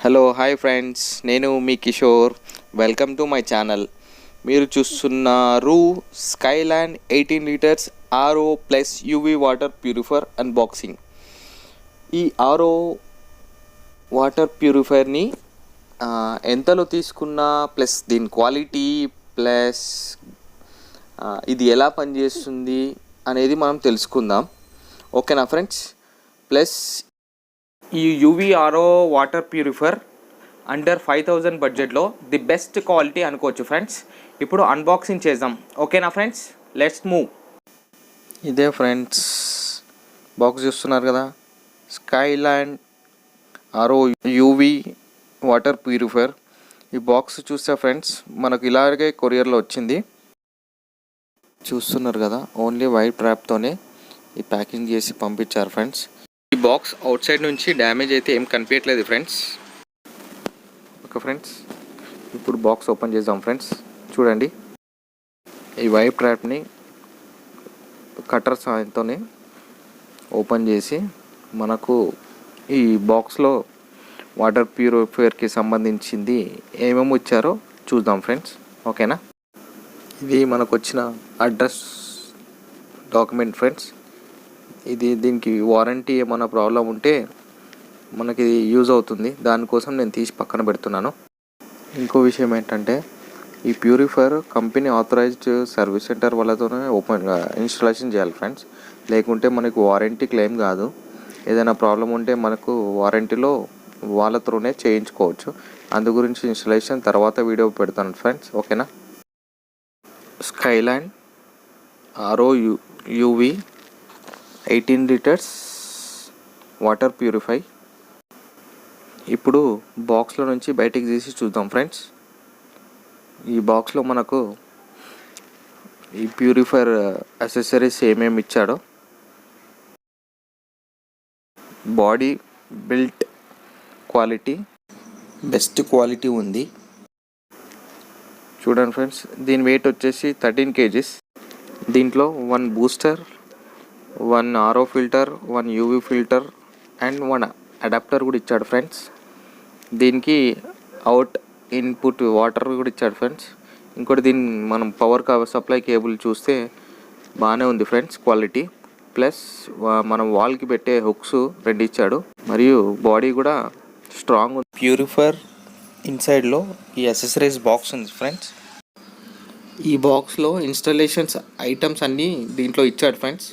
Hello hi friends, నేను మీ Kishore. Welcome to my channel. మీరు చూస్తున్నారు Skyland 18 litres RO plus UV water purifier unboxing. ఈ ఆర్ఓ వాటర్ ప్యూరిఫైర్ని ఎంతలో తీసుకున్నా, ప్లస్ దీని క్వాలిటీ, ప్లస్ ఇది ఎలా పనిచేస్తుంది అనేది మనం తెలుసుకుందాం. ఓకేనా ఫ్రెండ్స్? ప్లస్ ఈ UV+RO వాటర్ ప్యూరిఫైర్ అండర్ 5000 బడ్జెట్లో ది బెస్ట్ క్వాలిటీ అనుకోవచ్చు ఫ్రెండ్స్. ఇప్పుడు అన్బాక్సింగ్ చేద్దాం. ఓకేనా ఫ్రెండ్స్? Let's move. ఇదే ఫ్రెండ్స్, బాక్స్ చూస్తున్నారు కదా, Skyland RO UV water purifier. ఈ బాక్స్ చూస్తే ఫ్రెండ్స్ మనకు ఇలాగే కొరియర్లో వచ్చింది. చూస్తున్నారు కదా, ఓన్లీ వైట్ ర్యాప్తోనే ఈ ప్యాకింగ్ చేసి పంపించారు ఫ్రెండ్స్. ఈ బాక్స్ అవుట్ సైడ్ నుంచి డ్యామేజ్ అయితే ఏం కనిపించట్లేదు ఫ్రెండ్స్. ఓకే ఫ్రెండ్స్, ఇప్పుడు బాక్స్ ఓపెన్ చేద్దాం ఫ్రెండ్స్. చూడండి, ఈ వైట్ ట్రాప్ని కటర్ సాయంతోనే ఓపెన్ చేసి మనకు ఈ బాక్స్లో వాటర్ ప్యూరిఫైయర్కి సంబంధించింది ఏమేమి ఇచ్చారో చూద్దాం ఫ్రెండ్స్. ఓకేనా? ఇది మనకు వచ్చిన అడ్రస్ డాక్యుమెంట్ ఫ్రెండ్స్. దీనికి వారంటీ ఏమైనా ప్రాబ్లం ఉంటే మనకి యూజ్ అవుతుంది, దానికోసం నేను తీసి పక్కన పెడుతున్నాను. ఇంకో విషయం ఏంటంటే, ఈ purifier company authorized service centre వాళ్ళతోనే ఇన్స్టాలేషన్ చేయాలి ఫ్రెండ్స్. లేకుంటే మనకు వారంటీ క్లెయిమ్ కాదు. ఏదైనా ప్రాబ్లం ఉంటే మనకు వారంటీలో వాళ్ళ త్రూనే చేయించుకోవచ్చు. అందు గురించి ఇన్స్టాలేషన్ తర్వాత వీడియో పెడతాను ఫ్రెండ్స్. ఓకేనా? Skyland RO UV 18 litres water purify. ఇప్పుడు బాక్స్లో నుంచి బయటికి తీసి చూద్దాం ఫ్రెండ్స్. ఈ బాక్స్లో మనకు ఈ ప్యూరిఫైర్ యాక్సెసరీస్ ఏమేమి ఇచ్చాడో. Body built quality best quality ఉంది. చూడండి ఫ్రెండ్స్, దీని వెయిట్ వచ్చేసి 13 kgs. దీంట్లో 1 booster, 1 RO filter, 1 UV filter and 1 adapter కూడా ఇచ్చాడు ఫ్రెండ్స్. దీనికి అవుట్ ఇన్పుట్ వాటర్ కూడా ఇచ్చాడు ఫ్రెండ్స్. ఇంకోటి దీని మనం పవర్ సప్లై కేబుల్ చూస్తే బాగానే ఉంది ఫ్రెండ్స్ క్వాలిటీ. ప్లస్ మనం వాల్కి పెట్టే హుక్స్ 2 ఇచ్చాడు, మరియు బాడీ కూడా స్ట్రాంగ్ ఉంది. ప్యూరిఫైర్ ఇన్సైడ్లో ఈ యాక్సెసరీస్ బాక్స్ ఉంది ఫ్రెండ్స్. ఈ బాక్స్లో ఇన్స్టాలేషన్స్ ఐటమ్స్ అన్నీ దీంట్లో ఇచ్చాడు ఫ్రెండ్స్.